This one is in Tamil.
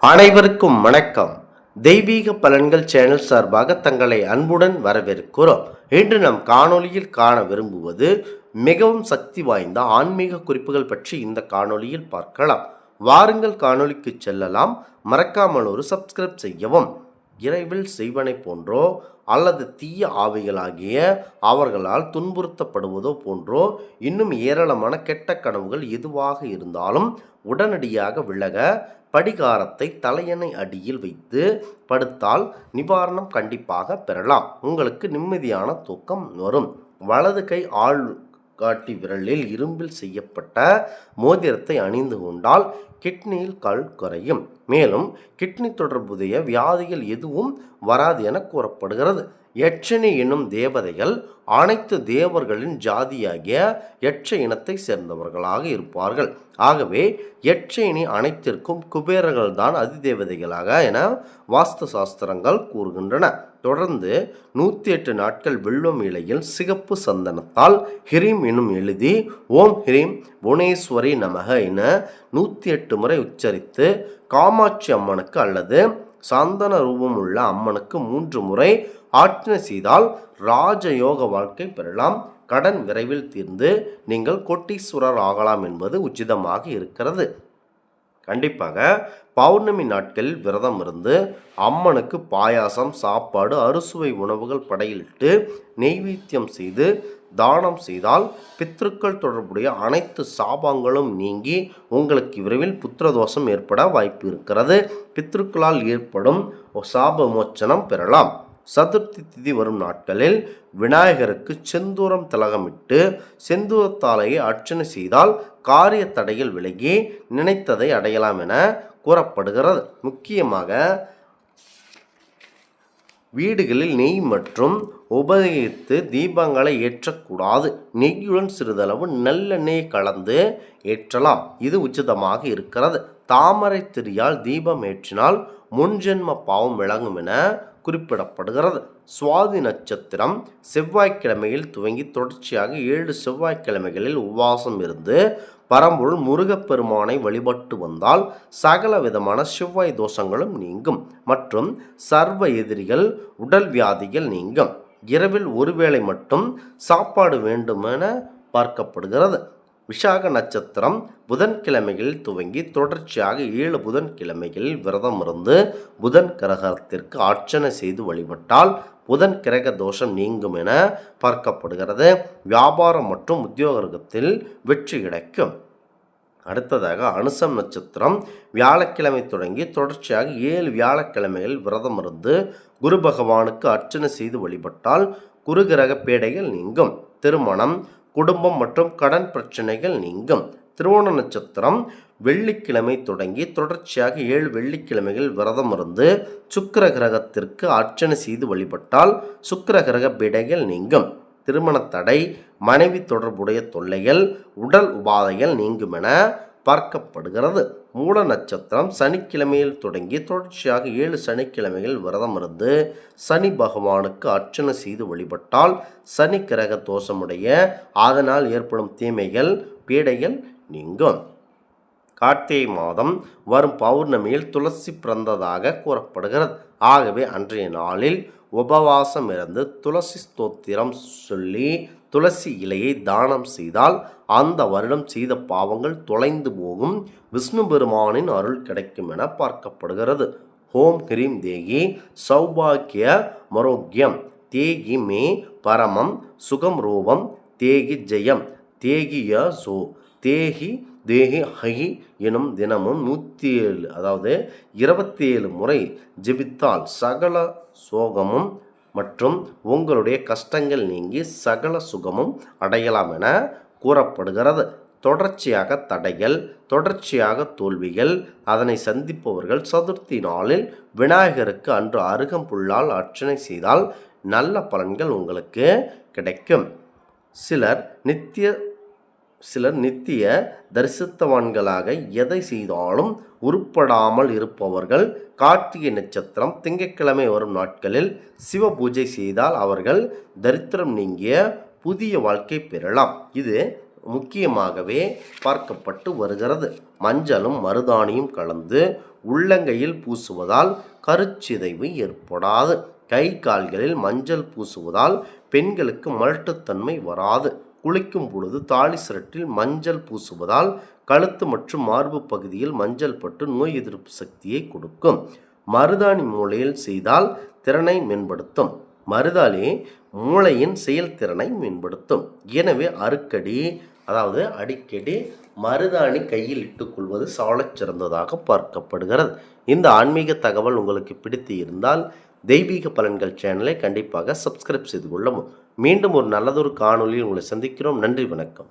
அனைவருக்கும் வணக்கம். தெய்வீக பலன்கள் சேனல் சார்பாக தங்களை அன்புடன் வரவேற்கிறோம். இன்று நம் காணொளியில் காண விரும்புவது மிகவும் சக்தி வாய்ந்த ஆன்மீக குறிப்புகள் பற்றி இந்த காணொளியில் பார்க்கலாம். வாருங்கள் காணொளிக்கு செல்லலாம். மறக்காமல் ஒரு சப்ஸ்கிரைப் செய்யவும். இறைவில் செய்வனை போன்றோ அல்லது தீய ஆவிகளாகிய அவர்களால் துன்புறுத்தப்படுவதோ போன்றோ இன்னும் ஏராளமான கெட்ட கனவுகள் எதுவாக இருந்தாலும் உடனடியாக விலக படிகாரத்தை தலையணை அடியில் வைத்து படுத்தால் நிவாரணம் கண்டிப்பாக பெறலாம். உங்களுக்கு நிம்மதியான தூக்கம் வரும். வலது கை ஆள் காட்டி விரலில் இரும்பில் செய்யப்பட்ட மோதிரத்தை அணிந்து கொண்டால் கிட்னியில் கல் குறையும். மேலும் கிட்னி தொடர்புடைய வியாதிகள் எதுவும் வராது என கூறப்படுகிறது. யட்சணி என்னும் தேவதைகள் அனைத்து தேவர்களின் ஜாதியாகிய யட்ச இனத்தை சேர்ந்தவர்களாக இருப்பார்கள். ஆகவே யட்சணி அனைத்திற்கும் குபேரர்கள் தான் அதிதேவதைகளாக என வாஸ்து சாஸ்திரங்கள் கூறுகின்றன. தொடர்ந்து 108 நாட்கள் வெள்ளம் இலையில் சிகப்பு சந்தனத்தால் ஹிரீம் எனும் எழுதி ஓம் ஹிரீம் புவனேஸ்வரி நமக என 108 முறை உச்சரித்து காமாட்சி அம்மனுக்கு அல்லது சந்தன ரூபம் உள்ள அம்மனுக்கு 3 முறை ஆர்ச்சனை செய்தால் ராஜயோக வாழ்க்கை பெறலாம். கடன் விரைவில் தீர்ந்து நீங்கள் கோட்டீஸ்வரர் ஆகலாம் என்பது உச்சிதமாக இருக்கிறது. கண்டிப்பாக பௌர்ணமி நாட்களில் விரதம் இருந்து அம்மனுக்கு பாயாசம், சாப்பாடு, அறுசுவை உணவுகள் படையிலிட்டு நெய்வேத்தியம் செய்து தானம் செய்தால் பித்ருக்கள் தொடர்புடைய அனைத்து சாபங்களும் நீங்கி உங்களுக்கு விரைவில் புத்திரதோஷம் ஏற்பட வாய்ப்பு இருக்கிறது. பித்ருக்களால் ஏற்படும் சாப மோச்சனம் பெறலாம். சதுர்த்தி திதி வரும் நாட்களில் விநாயகருக்கு செந்தூரம் திலகமிட்டு செந்தூரத்தாலேயே அர்ச்சனை செய்தால் காரிய தடைகள் விலகி நினைத்ததை அடையலாம் என கூறப்படுகிறது. முக்கியமாக வீடுகளில் நெய் மற்றும் உபயோகித்து தீபங்களை ஏற்றக்கூடாது. நெய்யுடன் சிறிதளவு நல்லெண்ணெய் கலந்து ஏற்றலாம். இது உச்சிதமாக இருக்கிறது. தாமரை திரியால் தீபம் ஏற்றினால் முன்ஜென்ம பாவம் விளங்கும் என குறிப்பிடப்படுகிறது. சுவாதி நட்சத்திரம் செவ்வாய்க்கிழமையில் துவங்கி தொடர்ச்சியாக 7 செவ்வாய்க்கிழமைகளில் உபவாசம் இருந்து பரம்பொருள் முருகப்பெருமானை வழிபட்டு வந்தால் சகல விதமான செவ்வாய் தோஷங்களும் நீங்கும் மற்றும் சர்வ எதிரிகள் உடல் வியாதிகள் நீங்கும். இரவில் ஒருவேளை மட்டும் சாப்பாடு வேண்டுமென பார்க்கப்படுகிறது. விஷாக நட்சத்திரம் புதன்கிழமைகளில் துவங்கி தொடர்ச்சியாக 7 புதன்கிழமைகளில் விரதம் இருந்து புதன் கிரகத்திற்கு அர்ச்சனை செய்து வழிபட்டால் புதன் கிரக தோஷம் நீங்கும் என பார்க்கப்படுகிறது. வியாபாரம் மற்றும் உத்தியோகத்தில் வெற்றி கிடைக்கும். அடுத்ததாக அனுசம் நட்சத்திரம் வியாழக்கிழமை தொடங்கி தொடர்ச்சியாக 7 வியாழக்கிழமைகள் விரதம் இருந்து குரு பகவானுக்கு அர்ச்சனை செய்து வழிபட்டால் குரு கிரக பேடைகள் நீங்கும். திருமணம், குடும்பம் மற்றும் கடன் பிரச்சனைகள் நீங்கும். திருவோண நட்சத்திரம் வெள்ளிக்கிழமை தொடங்கி தொடர்ச்சியாக 7 வெள்ளிக்கிழமைகள் விரதம் இருந்து சுக்கிர கிரகத்திற்கு அர்ச்சனை செய்து வழிபட்டால் சுக்கிர கிரக பிடைகள் நீங்கும். திருமண தடை, மனைவி தொடர்புடைய தொல்லைகள், உடல் உபாதைகள் நீங்கும் என பார்க்கப்படுகிறது. மூல நட்சத்திரம் சனிக்கிழமையில் தொடங்கி தொடர்ச்சியாக 7 சனிக்கிழமைகள் விரதம் இருந்து சனி பகவானுக்கு அர்ச்சனை செய்து வழிபட்டால் சனி கிரக தோஷமுடைய அதனால் ஏற்படும் தீமைகள், பீடைகள் நீங்கும். கார்த்திகை மாதம் வரும் பௌர்ணமியில் துளசி பிறந்ததாக கூறப்படுகிறது. ஆகவே அன்றைய நாளில் உபவாசம் இருந்து துளசி ஸ்தோத்திரம் சொல்லி துளசி இலையை தானம் செய்தால் அந்த வருடம் செய்த பாவங்கள் தொலைந்து போகும். விஷ்ணு பெருமானின் அருள் கிடைக்கும் என பார்க்கப்படுகிறது. ஓம் ஹ்ரீம் தேகி சௌபாக்கிய மரோக்கியம் தேகி மே பரமம் சுகம் ரூபம் தேகி ஜெயம் தேகி யோ தேகி தேகி ஹகி எனும் தினமும் 107 அதாவது 27 முறை ஜெபித்தால் சகல சோகமும் மற்றும் உங்களுடைய கஷ்டங்கள் நீங்கி சகல சுகமும் அடையலாம் என கூறப்படுகிறது. தொடர்ச்சியாக தடைகள், தொடர்ச்சியாக தோல்விகள் அதனை சந்திப்பவர்கள் சதுர்த்தி நாளில் விநாயகருக்கு அன்று அருகம்புல்லால் அர்ச்சனை செய்தால் நல்ல பலன்கள் உங்களுக்கு கிடைக்கும். சிலர் நித்திய தரிசித்தவான்களாக எதை செய்தாலும் உருப்படாமல் இருப்பவர்கள் கார்த்திகை நட்சத்திரம் திங்கட்கிழமை வரும் நாட்களில் சிவ பூஜை செய்தால் அவர்கள் தரித்திரம் நீங்கிய புதிய வாழ்க்கை பெறலாம். இது முக்கியமாகவே பார்க்கப்பட்டு வருகிறது. மஞ்சளும் மருதாணியும் கலந்து உள்ளங்கையில் பூசுவதால் கருச்சிதைவு ஏற்படாது. கை கால்களில் மஞ்சள் பூசுவதால் பெண்களுக்கு மலட்டுத்தன்மை வராது. குளிக்கும் பொழுது தாலி சரட்டில் மஞ்சள் பூசுவதால் கழுத்து மற்றும் மார்பு பகுதியில் மஞ்சள் பட்டு நோய் எதிர்ப்பு சக்தியை கொடுக்கும். மருதாணி மூளையில் செய்தால் திறனை மேம்படுத்தும். மருதாணி மூளையின் செயல்திறனை மேம்படுத்தும். எனவே அடிக்கடி மருதாணி கையில் இட்டுக்கொள்வது சாலச் சிறந்ததாக பார்க்கப்படுகிறது. இந்த ஆன்மீக தகவல் உங்களுக்கு பிடித்து இருந்தால் தெய்வீக பலன்கள் சேனலை கண்டிப்பாக சப்ஸ்கிரைப் செய்து கொள்ளவும். மீண்டும் ஒரு நல்லதொரு காணொலியில் உங்களை சந்திக்கிறோம். நன்றி, வணக்கம்.